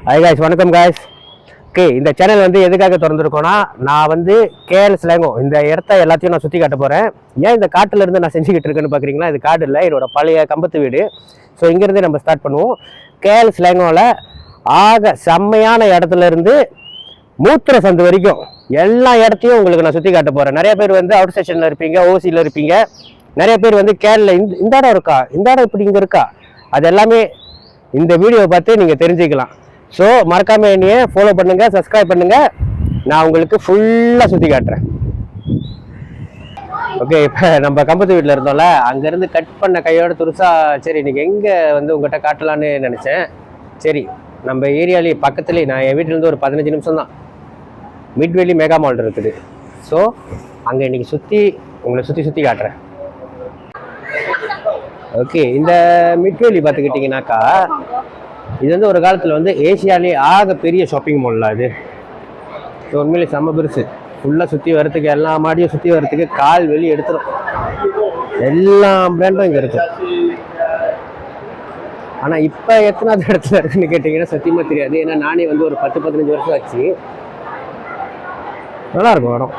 Hi guys, வணக்கம் guys. Okay, இந்த channel வந்து எதுக்காக திறந்துருக்கோன்னா, நான் வந்து கேஎல் ஸ்லாங்கோ இந்த இடத்த எல்லாத்தையும் நான் சுற்றி காட்ட போகிறேன். ஏன் இந்த காட்டில் இருந்து நான் செஞ்சுக்கிட்டு இருக்கேன்னு பார்க்குறீங்களா? இது காடு இல்லை, என்னோட பழைய கம்பத்து வீடு. ஸோ இங்கேருந்து நம்ம ஸ்டார்ட் பண்ணுவோம். கேஎல் ஸ்லாங்கோவில் ஆக செம்மையான இடத்துல இருந்து மூத்திர சந்து வரைக்கும் எல்லா இடத்தையும் உங்களுக்கு நான் சுற்றி காட்ட போகிறேன். நிறைய பேர் வந்து அவுட் ஸ்டேஷனில் இருப்பீங்க, ஓசியில் இருப்பீங்க. நிறைய பேர் வந்து கேரளில் இந்த இடம் இருக்கா, இந்த இடம் இப்படி இங்கே இருக்கா, அது எல்லாமே இந்த வீடியோவை பார்த்து நீங்கள் தெரிஞ்சுக்கலாம். ஸோ மறக்காம என்னையே ஃபாலோ பண்ணுங்க, சப்ஸ்கிரைப் பண்ணுங்க. நான் உங்களுக்கு ஃபுல்லாக சுற்றி காட்டுறேன். ஓகே, இப்போ நம்ம கம்பத்து வீட்டில் இருந்தோம்ல, அங்கேருந்து கட் பண்ண கையோட துருசா சரி இன்னைக்கு எங்கே வந்து உங்கள்கிட்ட காட்டலான்னு நினச்சேன். சரி, நம்ம ஏரியாலே பக்கத்துலேயே, நான் என் வீட்டிலேருந்து ஒரு 15 நிமிஷம் தான் மிட்வேலி மெகா மால் இருக்குது. ஸோ அங்கே இன்னைக்கு உங்களை சுற்றி காட்டுறேன். ஓகே, இந்த மிட்வேலி பார்த்துக்கிட்டிங்கனாக்கா, இது வந்து ஒரு காலத்தில் வந்து ஏசியாலே ஆக பெரிய ஷாப்பிங் மால் அது. ஸோ உண்மையிலே செம்ம பெருசு. ஃபுல்லாக சுற்றி வரத்துக்கு, எல்லா மாடியும் சுற்றி வரத்துக்கு கால் வெளியே எடுத்துடும். எல்லா பிராண்டும் இங்கே இருக்கும். ஆனால் இப்போ எத்தனாவது இடத்துல இருக்குன்னு கேட்டிங்கன்னா சத்தியமாக தெரியாது. ஏன்னா நானே வந்து ஒரு 10-15 வருஷம் ஆச்சு. நல்லாயிருக்கும் இடம்,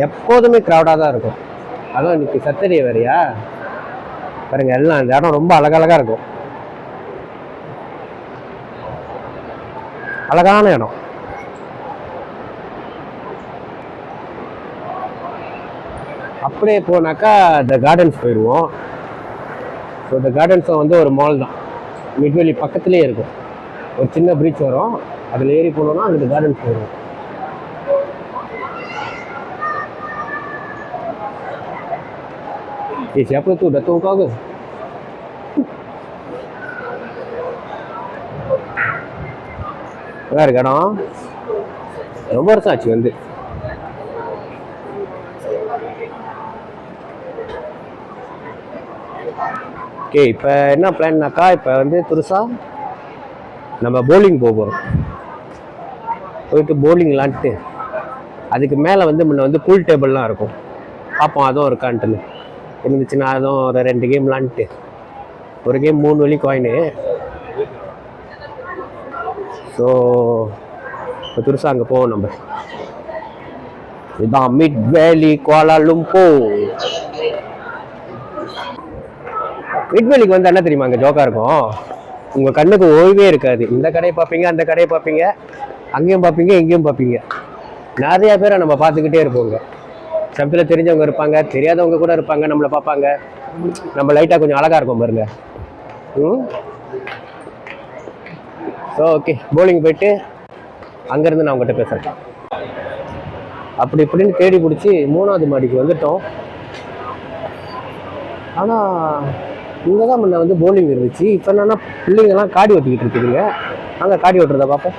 எப்போதுமே க்ரௌடாக தான் இருக்கும். அதுவும் இன்னைக்கு சட்டர்டே வேறையா பாருங்க, எல்லாம் இந்த இடம் ரொம்ப அழகழகாக இருக்கும். அழகான இடம். அப்படியே போனாக்கா த கார்டன்ஸ் போயிடுவோம். ஸோ த கார்டன்ஸும் வந்து ஒரு மால் தான், மிட்வேலி பக்கத்துலேயே இருக்கும். ஒரு சின்ன பிரிட்ஜ் வரும், அதில் ஏறி போனோம்னா அந்த கார்டன்ஸ் போயிடுவோம். Siapa tu datuk kau ke? நல்லா இருக்கு இடம், ரொம்ப வருஷம் ஆச்சு வந்து. ஓகே, இப்போ என்ன பிளான்னாக்கா, இப்போ வந்து புதுசா நம்ம போலிங் போகிறோம். போயிட்டு போலிங் விளாண்டுட்டு அதுக்கு மேலே வந்து முன்ன வந்து பூல் டேபிள்லாம் இருக்கும், பார்ப்போம் அதுவும் இருக்கான்ட்டுன்னு. இருந்துச்சுன்னா அதுவும் ஒரு 2 கேம் விளாண்டுட்டு, ஒரு கேம் 3 வழி காயினு. ஸோ இப்போ துருசா அங்கே போவோம் நம்ம. இதுதான் மிட்வேலி கோலாலும்பூர். மிட்வேலிக்கு வந்து என்ன தெரியுமா, அங்கே ஜோக்கா இருக்கும். உங்கள் கண்ணுக்கு ஓய்வே இருக்காது. இந்த கடையை பார்ப்பீங்க, அந்த கடையை பார்ப்பீங்க, அங்கேயும் பார்ப்பீங்க, எங்கேயும் பார்ப்பீங்க. நிறைய பேரை நம்ம பார்த்துக்கிட்டே இருப்போங்க. சமயத்தில் தெரிஞ்சவங்க இருப்பாங்க, தெரியாதவங்க கூட இருப்பாங்க, நம்மளை பார்ப்பாங்க. நம்ம லைட்டாக கொஞ்சம் அழகாக இருக்கும் பாருங்க. ஸோ ஓகே, போலிங் போயிட்டு அங்கேருந்து நான் உங்கள்கிட்ட பேசுகிறேன். அப்படி இப்படின்னு தேடி பிடிச்சி 3வது மாடிக்கு வந்துட்டோம். ஆனால் இங்கே தான் முன்ன வந்து போலிங் இருந்துச்சு. இப்போ என்னன்னா பிள்ளைங்கள்லாம் காடி ஓட்டிக்கிட்டு இருக்குதுங்க. அங்கே காடி ஓட்டுறத பார்ப்போம்.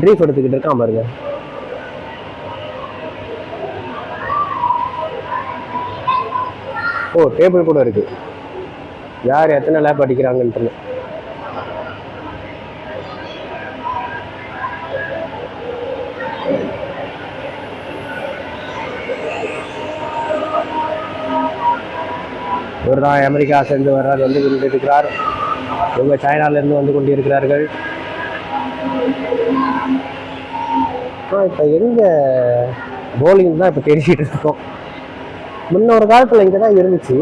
ட்ரீஃப் எடுத்துக்கிட்டு இருக்கான் பாருங்க. ஓ, டேபிள் கூட இருக்கு, யார் எத்தனை லேப் அடிக்கிறாங்கன்ட்டு. இவர் தான் அமெரிக்கா சேர்ந்து வர்றார், வந்து கொண்டிருக்கிறார். இவங்க சைனாலேருந்து வந்து கொண்டிருக்கிறார்கள். இப்போ எங்கே போலிங் தான் இப்போ தேடிக்கிட்டு இருக்கோம். முன்ன ஒரு காலத்தில் இங்கே தான் இருந்துச்சு.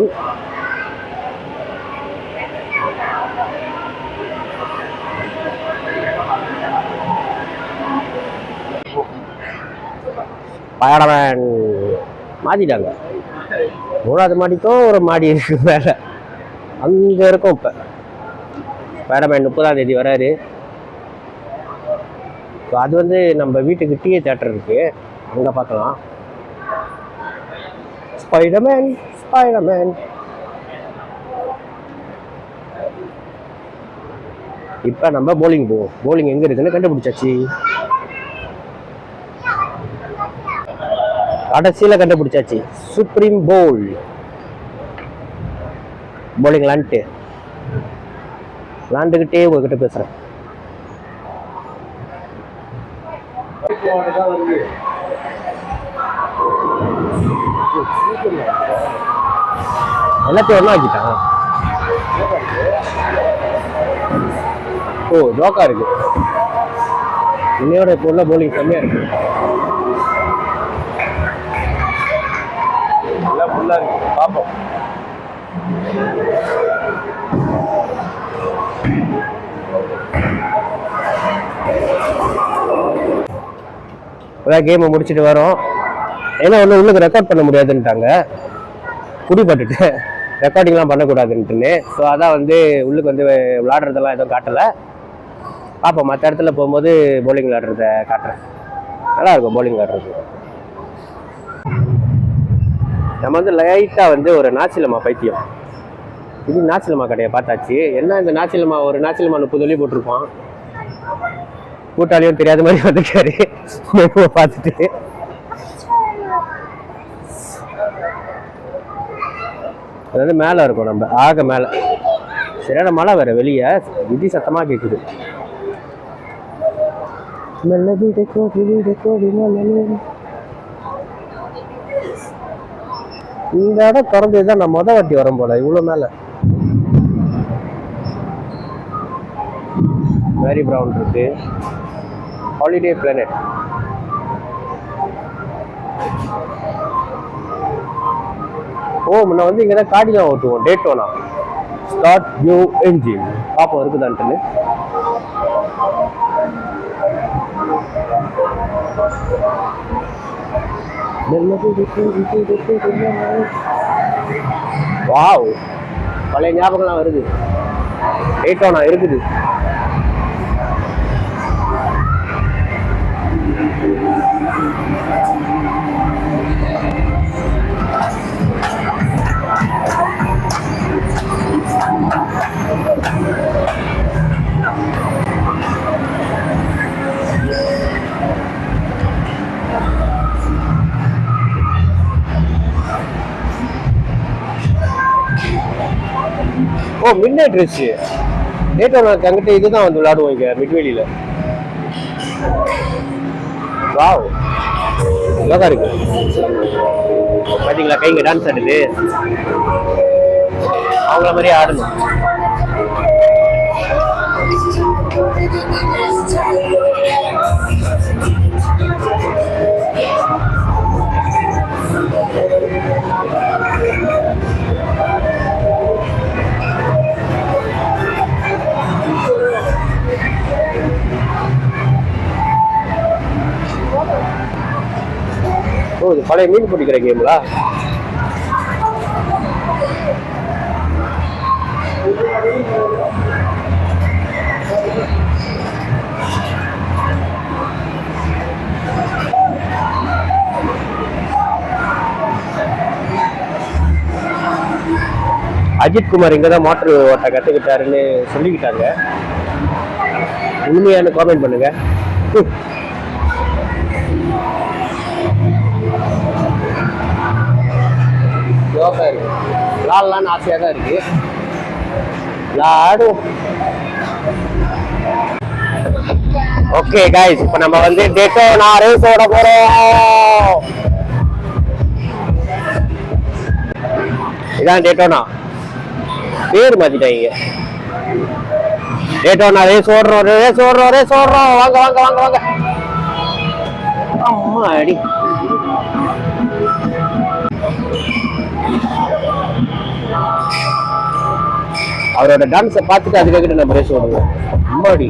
பயணமேன் மாற்றிட்டாங்க. 3வது மாடிக்கும் ஒரு மாடி இருக்கு வேலை, அங்கே இருக்கும். இப்போ பயணமேன் 30ஆம் தேதி வராரு. ஸோ அது வந்து நம்ம வீட்டுக்கு டிஏ தியேட்டர் இருக்கு, அங்கே பார்க்கலாம். Spiderman Spiderman. இப்போ நம்ம போலிங் போவோம். போலிங் எங்கே இருக்குன்னு கண்டுபிடிச்சாச்சு. கடைசியில் கண்டுபிடிச்சாச்சு, சுப்ரீம் போல். போலிங் விளாண்டுக்கிட்டே உங்ககிட்ட பேசுகிறேன். எல்லாத்தையும் ஒன்றா வச்சுட்டான். ஓ ஜோக்கா இருக்கு. இன்னையோட இப்போ உள்ள போலிங் கம்மியா இருக்கு. எல்லாம் ஃபுல்லா இருக்கு. பார்ப்போம். அதான் கேமை முடிச்சுட்டு வரோம். ஏன்னா ஒன்று உள்ளுக்கு ரெக்கார்ட் பண்ண முடியாதுன்ட்டாங்க, குடிப்பட்டுட்டு ரெக்கார்டிங்லாம் பண்ணக்கூடாதுன்ட்டுன்னு. ஸோ அதான் வந்து உள்ளுக்கு வந்து விளாடுறதெல்லாம் எதுவும் காட்டலை. பார்ப்போம், மற்ற இடத்துல போகும்போது பவுலிங் விளாடுறத காட்டுறேன். நல்லா இருக்கும் பவுலிங் விளாடுறது. நம்ம வந்து லைட்டாக வந்து ஒரு நாச்சிலம்மா பைத்தியம். இது நாச்சிலம்மா கடையை பார்த்தாச்சு. என்ன இந்த நாச்சிலம்மா, ஒரு நாச்சிலம்மா 30 சொல்லி போட்டிருப்பான். கூட்டாளியும் தெரியாத மாதிரி வந்துக்காரு பார்த்துட்டு. அது வந்து மேலே இருக்கும், நம்ம ஆக மேலே. சரியான மழை வேற வெளியே, விதி சத்தமாக கேட்குது. இந்த இடம் திறந்ததுதான் நான் மொதல் வாட்டி வரும் போல. இவ்வளோ மேலே மேரி பிரவுன் இருக்கு. Holiday planet. ஓ முன்ன வந்து இங்கே தான் காடி தான் ஓட்டுவோம். Daytona start new engine. பாப்போம் இருக்குதான்ட்டு. வாவ், பழைய ஞாபகம்லாம் வருது. டேட்டோனா இருக்குது. ஓ மிட் நைட் ரேஸ். டேட்டோனாக்கு அங்கிட்ட இதுதான் வந்து விளையாடுவோம் இங்க மிட்வெளியில. வாவ், நல்லா இருக்கு. பாத்தீங்களா கைங்க டான்ஸ் ஆடுது. அவங்கள மாதிரி ஆடணும். ஓ இது பழைய மீன் பிடிக்கிற கேம்லா. அஜித் குமார் இங்கதான் மோட்டர் ஓட்ட கத்துக்கிட்டாருன்னு சொல்லிக்கிட்டாங்க. உண்மையான காமெண்ட் பண்ணுங்க. விளாடலான்னு ஆசையா தான் இருக்கு. விளாடுவோம். ஓகே गाइस, இப்போ நம்ம வந்து டேட்டோனா ரேஸ் ஓட போறோம். இதான் டேட்டோனா. பேர் மாத்திட்டாங்க. டேட்டோனா ரேஸ் ஓடுறோம், ரேஸ் ஓடுறோம், ரேஸ் ஓடுறோம். வாங்க வாங்க வாங்க வாங்க. அம்மா அடி. அவரோட டான்ஸை பார்த்துட்டு அதுக்காக நம்ம ரேஸ் ஓடுவோம். அம்மாடி.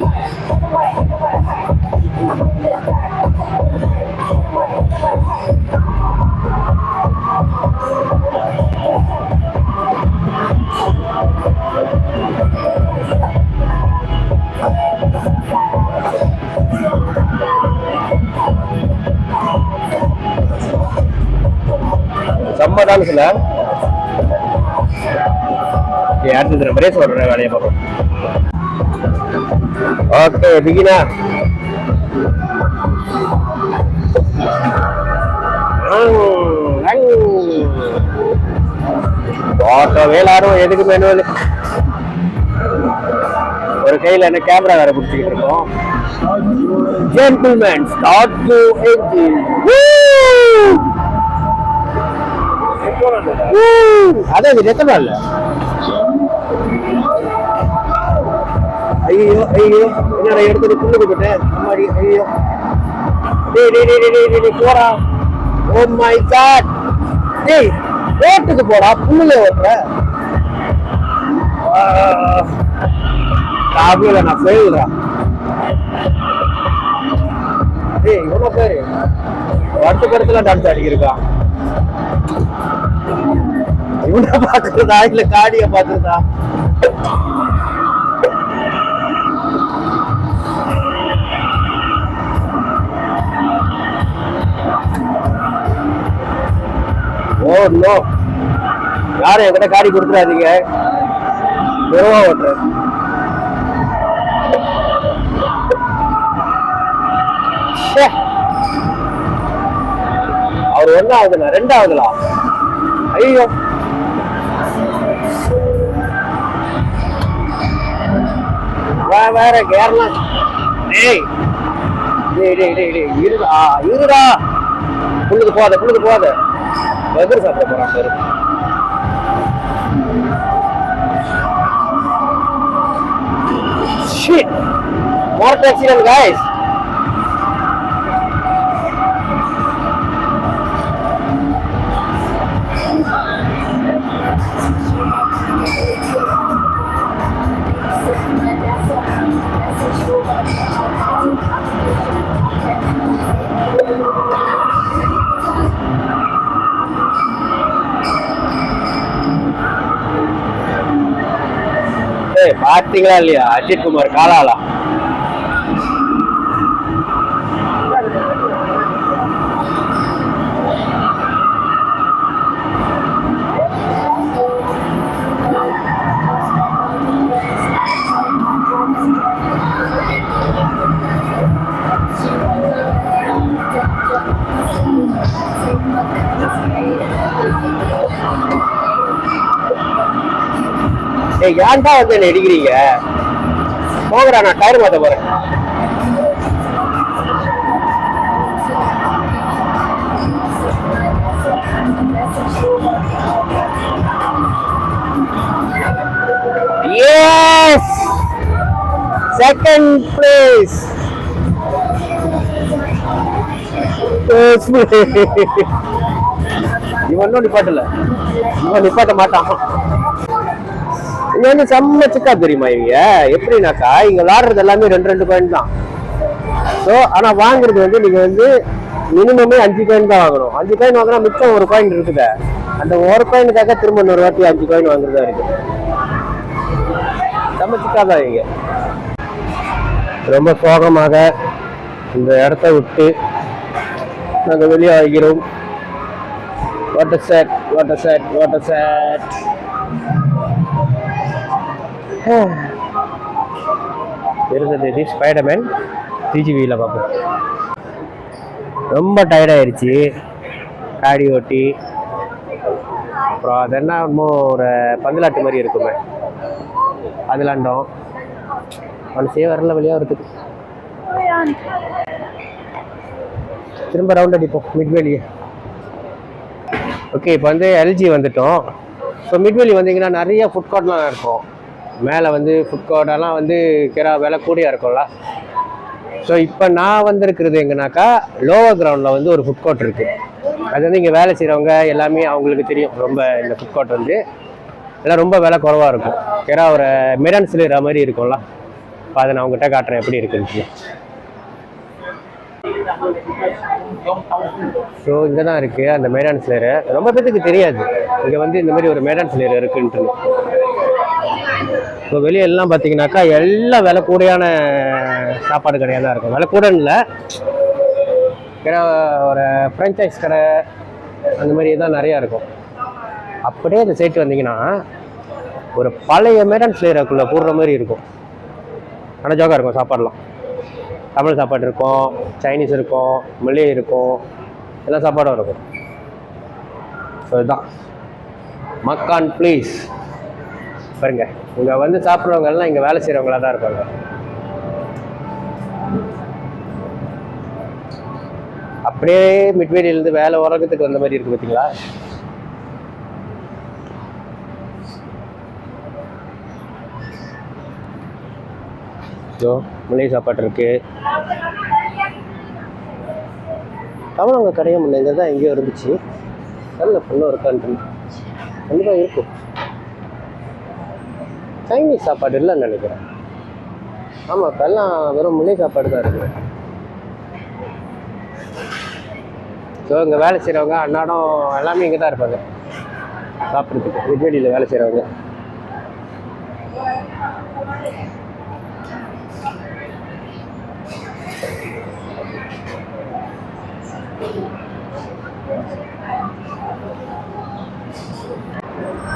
செம்ம டான்ஸ்ல. அடுத்தது நம்ம ரேஸ் ஓடுற வேலையை பார்ப்போம். ஓகே பிகினா. வேளாரும் எதுக்கு மேனுவல். ஒரு கையில என்ன கேமரா வேற பிடிச்சிக்கிட்டு இருக்கோம். Gentleman start to engine. அதான் இது எத்தனை நாள் ஐயோ ஐயோ என்னடா எடுத்துட்டு புல்லுக்கு போட்டேன் அம்மாடி ஐயோ டேய் போடா ஓ மை காட் டேய் ரோட்டுக்கு போடா புல்லுல ஓட்டுற காபில நான் ஃபெயில்ரா டேய் இவன பேரு வருத்தப்படுத்தல டான்ஸ் அடிக்கிருக்கான் இவனை பாக்குறதா இல்ல காடிய பாக்குறதா ஓ நோ யாரும் என்கிட்ட காடி கொடுத்துடாதீங்க வெறுவா ஓட்டுறேன் அவர் ஒன்னாவதுல ரெண்டாவதுலா ஐயோ வேற கேரளா டேய் இருடா புல்லுக்கு போகாத பர்கர் சாப்பிட போறான் பாரு shit more accident guys பாத்தீங்களா இல்லையா அஜித் குமார் காலாலா ஏன்டா வந்து என்ன அடிக்கிறீங்க போகிறா நான் டயர் மாத்த போறேன் எஸ் செகண்ட் பிளேஸ் இவன் நிப்பாட்டல இவன் நிப்பாட்ட மாட்டான் இது வந்து செம்ம சிக்கா தெரியுமா இவங்க எப்படின்னாக்கா இங்க விளாடுறது எல்லாமே 2 காயின் தான் ஸோ ஆனா வாங்குறது வந்து நீங்க வந்து மினிமமே 5 காயின் தான் வாங்கணும் 5 காயின் வாங்கினா மிச்சம் 1 காயின் இருக்குது அந்த 1 காயினுக்காக திரும்ப இன்னொரு வாட்டி 5 காயின் வாங்குறதா இருக்கு செம்ம சிக்கா தான் இவங்க ரொம்ப சோகமாக இந்த இடத்த விட்டு நாங்கள் வெளியே ஆகிறோம் வாட்டர் செட் இருந்தது ஸ்பைடர்மேன் டிஜிவியில் பார்ப்போம் ரொம்ப டயர்டாயிருச்சு காடி ஓட்டி அப்புறம் அது என்ன ஒரு பந்தலாட்டு மாதிரி இருக்குமே அது விளாண்டோம் மனசே வரல வெளியாக வரதுக்கு திரும்ப ரவுண்ட் அடிப்போம் மிட்வேலியே ஓகே இப்போ வந்து எல்ஜி வந்துட்டோம் ஸோ மிட்வேலி வந்தீங்கன்னா நிறைய ஃபுட் கோர்ட்லாம் இருக்கும் மேலே வந்து ஃபுட் கோர்ட்டெல்லாம் வந்து விலை கூடியாக இருக்கும்ல ஸோ இப்போ நான் வந்திருக்கிறது எங்கன்னாக்கா லோவர் கிரவுண்டில் வந்து ஒரு ஃபுட் கோர்ட் இருக்குது அது வந்து இங்கே வேலை செய்கிறவங்க எல்லாமே அவங்களுக்கு தெரியும் ரொம்ப இந்த ஃபுட் கோர்ட் வந்து எல்லாம் ரொம்ப விலை குறவாக இருக்கும் ஒரு மெரான் சிலிற மாதிரி இருக்கும்ல இப்போ அதை நான் உங்கள்கிட்ட காட்டுறேன் எப்படி இருக்குன்னு ஸோ இங்கே தான் இருக்குது அந்த மேடான் சிலேரு ரொம்ப பேத்துக்கு தெரியாது இங்கே வந்து இந்த மாதிரி ஒரு மேடான் சிலேர் இருக்குன்ட்டு இப்போ வெளியே எல்லாம் பார்த்தீங்கன்னாக்கா எல்லாம் விலை கூடையான சாப்பாடு கடையாக தான் இருக்கும் விலை கூடன்னு இல்லை ஒரு ஃப்ரான்ச்சைஸ் கடை அந்த மாதிரி தான் நிறையா இருக்கும் அப்படியே இந்த சைட்டு வந்தீங்கன்னா ஒரு பழைய மேடான் சிலேருக்குள்ளே போடுற மாதிரி இருக்கும் ஆனால் ஜோக்காக இருக்கும் சாப்பாடெலாம் தமிழ் சாப்பாடு இருக்கும் சைனீஸ் இருக்கும் மலே இருக்கும் எல்லா சாப்பாடும் இருக்கும் ஸோ இதுதான் மக்கான் ப்ளீஸ் பாருங்க இங்கே வந்து சாப்பிட்றவங்க எல்லாம் இங்கே வேலை செய்கிறவங்களா தான் இருப்பாங்க அப்படியே மிட்வேலியிலேருந்து வேலை உலகத்துக்கு வந்த மாதிரி இருக்குது பார்த்தீங்களா ஸோ மளிகை சாப்பாடு இருக்குது. தமிழங்க கடையே முன்னே தான் எங்கேயோ இருந்துச்சு. நல்ல ஃபுல்லாக இருக்கான்னு கண்டிப்பாக இருக்கும். சைனீஸ் சாப்பாடு இல்லைன்னு நினைக்கிறேன். ஆமாம், இப்போ எல்லாம் வெறும் மளிகை சாப்பாடு தான் இருக்குது. ஸோ இங்கே வேலை செய்கிறவங்க அன்னாடம் எல்லாமே இங்கே தான் இருப்பாங்க சாப்பிட்றதுக்கு. நெய்வேலியில் வேலை செய்கிறவங்க.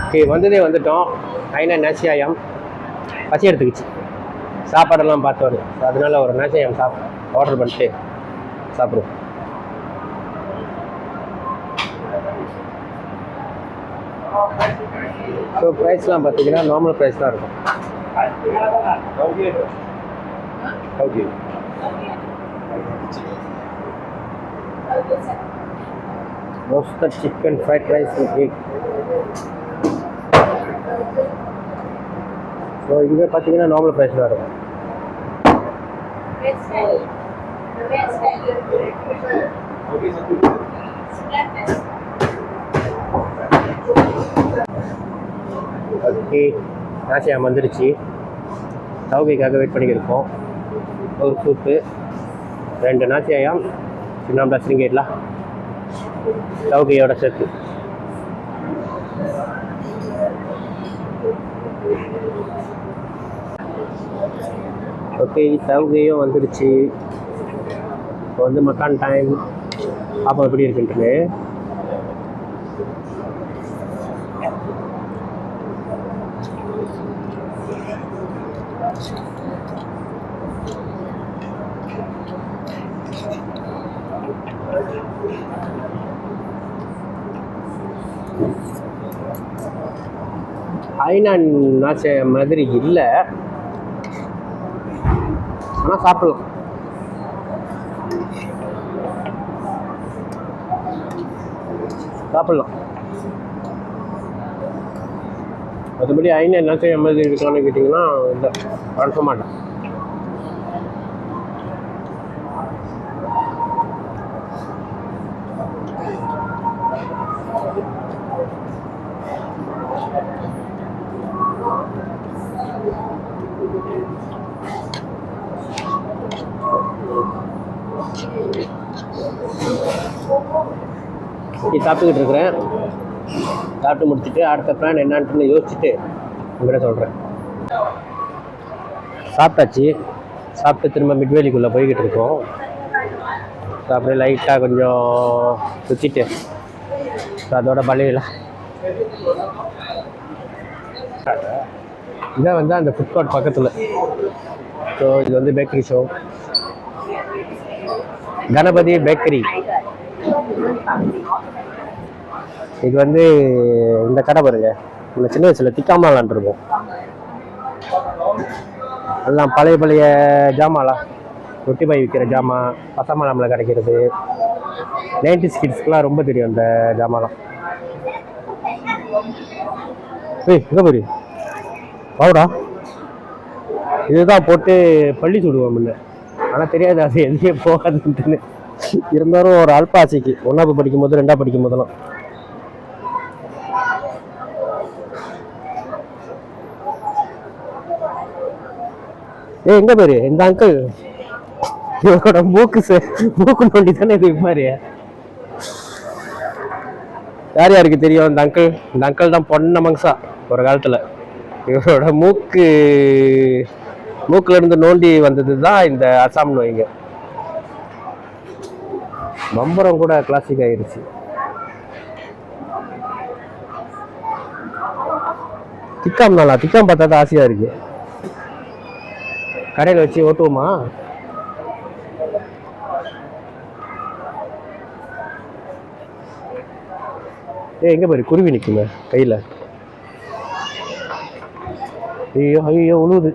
ஓகே, வந்ததே வந்துட்டோம். ஐநா நேசியாயம் பசி எடுத்துக்கிச்சு. சாப்பாடெல்லாம் பார்த்தோம். அதனால ஒரு நேசியாயம் ஆர்டர் பண்ணிட்டு சாப்பிடுவோம். ஸோ ப்ரைஸ்லாம் பார்த்தீங்கன்னா நார்மல் ப்ரைஸ் தான் இருக்கும். Roasted chicken fried rice with egg. So இங்கே பார்த்தீங்கன்னா நார்மல் ப்ரைஸ் தான் இருக்கும். ஓகே, நாசியாம் வந்துடுச்சு. சவுகைக்காக வெயிட் பண்ணிக்கிருக்கோம். ஒரு சூப்பு, 2 நாசியாயம், சின்ன சிரிங்கேட்லாம் சவுகையோட சேர்த்து. ஓகே, சவுகையும் வந்துடுச்சு. இப்போ வந்து மக்கான் டைம். பாப்பா எப்படி இருக்குன்ட்டு. ஐநான் நாச்ச மாதிரி இல்லை, ஆனால் சாப்பிடலாம். மற்றபடி ஐநான் நாச்ச மாதிரி இருக்கான்னு கேட்டிங்கன்னா இல்லை, பழச மாட்டேன். சாப்பிட்டுக்கிட்டு இருக்கிறேன். சாப்பிட்டு முடிச்சுட்டு அடுத்த பிளான் என்னான்ட்டு யோசிச்சுட்டு உங்கள்கிட்ட சொல்கிறேன். சாப்பிட்டாச்சு. சாப்பிட்டு திரும்ப மிட்வேலிக்குள்ளே போய்கிட்டு இருக்கோம். அப்படியே லைட்டாக கொஞ்சம் சுற்றிட்டு அதோட பழையலாம். இதான் வந்து அந்த ஃபுட்கோர்ட் பக்கத்தில். ஸோ இது வந்து பேக்கரி ஷோ, கணபதி பேக்கரி. இது வந்து இந்த கடை பாருங்க, இந்த சின்ன வயசில் திக்காமலான் இருக்கும். எல்லாம் பழைய ஜாமான்லாம், ரொட்டி பாய் விற்கிற ஜாமான், பசமலாமில் கிடைக்கிறது. 90s கிட்ஸ்க்குலாம் ரொம்ப தெரியும் இந்த ஜாமான்லாம். எங்கே பாரு பவுடா, இதுதான் போட்டு பள்ளி சுடுவோம் முன்ன. ஆனால் தெரியாது அது எதுவுமே போகாதுன்ட்டுன்னு. இருந்தாலும் ஒரு அல்பாசிக்கு 1ஆவது படிக்கும் போது 2ஆவது படிக்கும் போதெல்லாம். எங்க பேரு இந்த அங்கிள், இவரோட மூக்கு நோண்டி தானே இது மாதிரி. யார் யாருக்கு தெரியும் இந்த அங்கிள்? இந்த அங்கிள் தான் பொன்ன மங்சா ஒரு காலத்துல. இவரோட மூக்குல இருந்து நோண்டி வந்தது தான் இந்த அசாம் நோய்ங்க. பம்பரம் கூட கிளாசிக் ஆயிடுச்சு. திக்காம் பார்த்தா தான் ஆசையா இருக்கு. கடையில் வச்சு ஓட்டுவோமா? எங்க பாரு குருவி நிக்குங்க கையில. ஐயோ உழுவுது.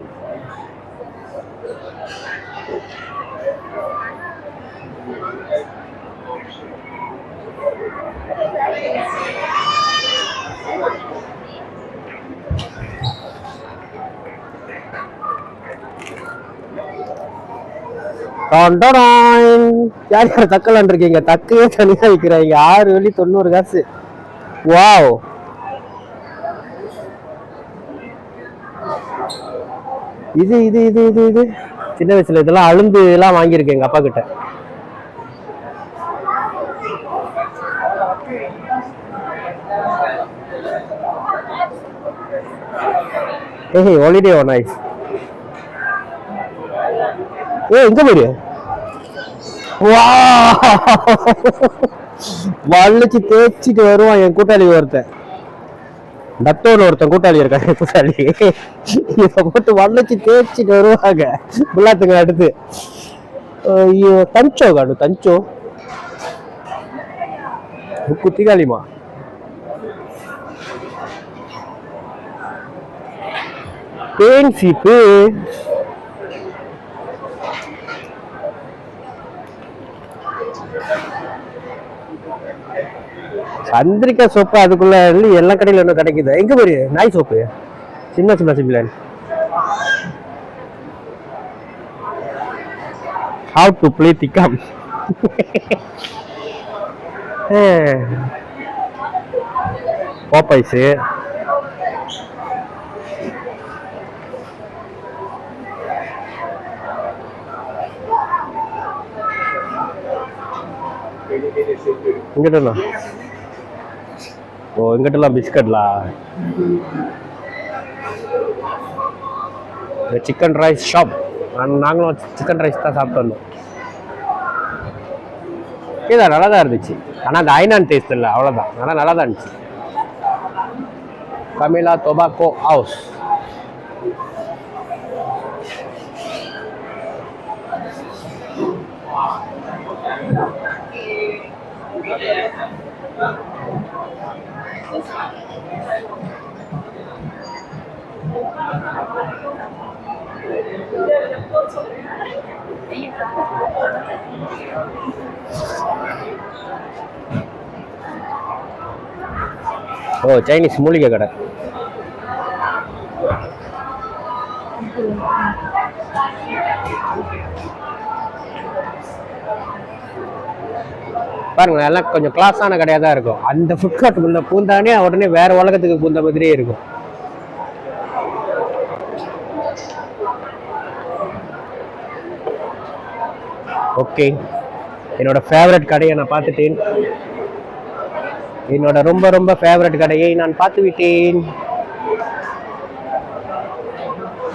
யார் யார் தக்கலான் இருக்கீங்க? தக்கையே தனியா விற்கிறாங்க 6 வெள்ளி 90 காசு. வாவ், இது இது இது இது இது சின்ன வயசுல இதெல்லாம் அழுந்து எல்லாம் வாங்கியிருக்கேன் எங்க அப்பா கிட்ட. ஏய் ஹாலிடே ஓ நைஸ். எங்க போயிடு? வா, வளைச்சு தேய்ச்சிட்டு வருவான் என் கூட்டாளி ஒருத்தன். டத்தோன்னு ஒருத்தன் கூட்டாளி இருக்காங்க, கூட்டாளி இதை போட்டு வளைச்சு தேய்ச்சிட்டு வருவாங்க புல்லாத்துங்க அடுத்து. ஐயோ, தஞ்சோ காடு, தஞ்சோ குத்திகாலிமா. தேன் சீப்பு, சந்திரிக்கா சோப்பு அதுக்குள்ள எல்லா கடையில ஒன்றும் கிடைக்குது. எங்க போய் நாய் சோப்பு சின்ன சின்ன சிம்பிளன். ஹவு டு ப்ளே திக்கம். பாப்பைஸு, இங்கிட்ட ஓ இங்கிட்டலாம் பிஸ்கட்லா. Chicken rice shop. நாங்களும் சிக்கன் ரைஸ் தான் சாப்பிட்டு வந்தோம். இதான் நல்லா தான் இருந்துச்சு. ஆனால் அந்த ஐநான் டேஸ்ட் இல்லை, அவ்வளோதான். ஆனால் நல்லா தான் இருந்துச்சு. Camilla tobacco house. ஓ சைனீஸ் மூலிகை கடை. பாருங்க, எல்லாம் கொஞ்சம் கிளாஸான கடையாக தான் இருக்கும். அந்த ஃபுட்கார்ட்டுக்குள்ள பூந்தானே உடனே வேற உலகத்துக்கு பூந்த மாதிரியே இருக்கும். ஓகே, என்னோட ஃபேவரட் கடையை நான் பார்த்துட்டேன். என்னோட ரொம்ப ரொம்ப ஃபேவரட் கடையை நான் பார்த்து விட்டேன்.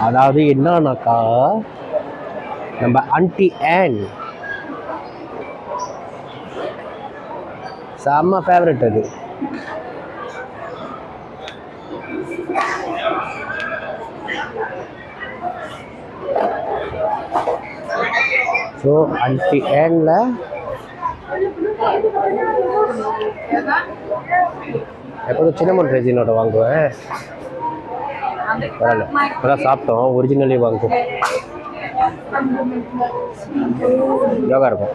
அதாவது என்னன்னாக்கா, நம்ம ஆன்ட்டி ஆன் செம்ம ஃபேவரட் அது. ஸோ ஆன்ட்டி ஆன்ல எப்போதும் சின்னமன் ரெஜினோட வாங்குவேன். பரவாயில்ல, இப்போதான் சாப்பிட்டோம். ஒரிஜினலி வாங்குவோம், யோகா இருக்கும்.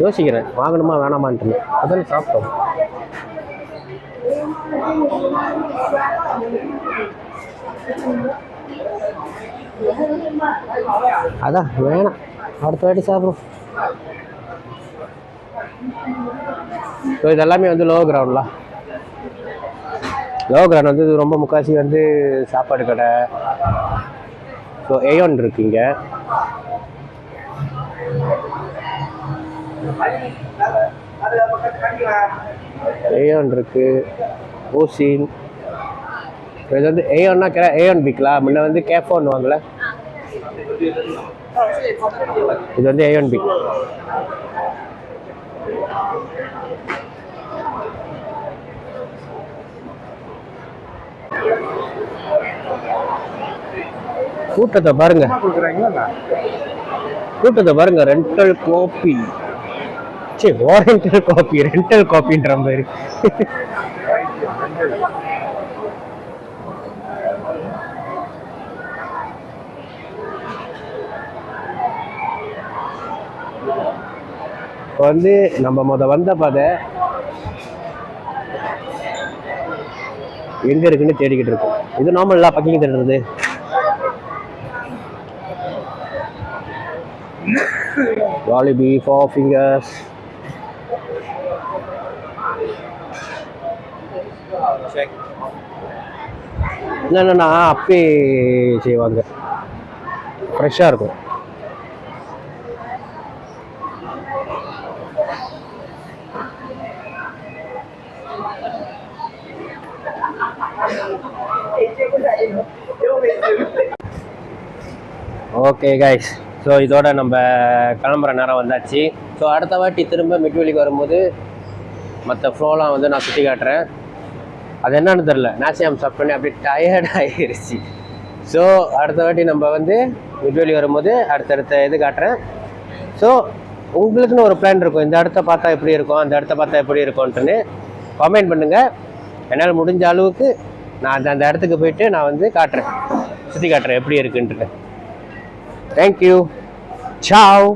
யோசிக்கிறேன் வாங்கணுமா வேணாமான்ட்டு. அதான் சாப்பிட்டோம். அதான் வேணாம், அடுத்த வாட்டி சாப்பிடும். ஸோ இதெல்லாமே வந்து லோ கிரவுண்ட்லாம். லோ கிரவுண்ட் வந்து ரொம்ப முக்காசி வந்து சாப்பாடு கடை. ஸோ ஏயோன் இருக்குங்க. ஏயோன் இருக்கு, ஓசின். இது வந்து ஏயோன்னா ஏயோன் பிக்லா. முன்ன வந்து கேஃபோன் வாங்கல, இது வந்து ஏயோன் பிக். கூட்டத்தை பாருங்க, கூட்டத்தை பாருங்க. ரெண்டல் காப்பி, சரி வாரண்டல் காப்பி, ரெண்டல் காப்பின்ற மாதிரி. வந்து நம்ம வந்த பாதை எங்கே இருக்குன்னு தேடிக்கிட்டு இருக்கோம். இது நார்மலா பக்கிங் தேடுறது. Jollibee 4 fingers. என்னன்னா அப்பே செய்வாங்க, ஃப்ரெஷ்ஷாக இருக்கும். ஓகே கைஸ், ஸோ இதோட நம்ம கிளம்புற நேரம் வந்தாச்சு. ஸோ அடுத்த வாட்டி திரும்ப மிட்வெளிக்கு வரும்போது மற்ற ஃப்ளோலாம் வந்து நான் சுற்றி காட்டுறேன். அது என்னன்னு தெரில, நாசியாம் சாப்பிட்டோன்னே அப்படியே டயர்ட் ஆகிருச்சு. ஸோ அடுத்த வாட்டி நம்ம வந்து மிட்வெளி வரும்போது அடுத்தடுத்த இது காட்டுறேன். ஸோ உங்களுக்குன்னு ஒரு பிளான் இருக்கும், இந்த இடத்த பார்த்தா எப்படி இருக்கும், அந்த இடத்த பார்த்தா எப்படி இருக்கும்ன்ட்டுன்னு கமெண்ட் பண்ணுங்கள். என்னால் முடிஞ்ச அளவுக்கு நான் அந்த இடத்துக்கு போயிட்டு நான் வந்து காட்டுறேன், சுற்றி காட்டுறேன் எப்படி இருக்குன்ட்டு. Thank you, Zhao.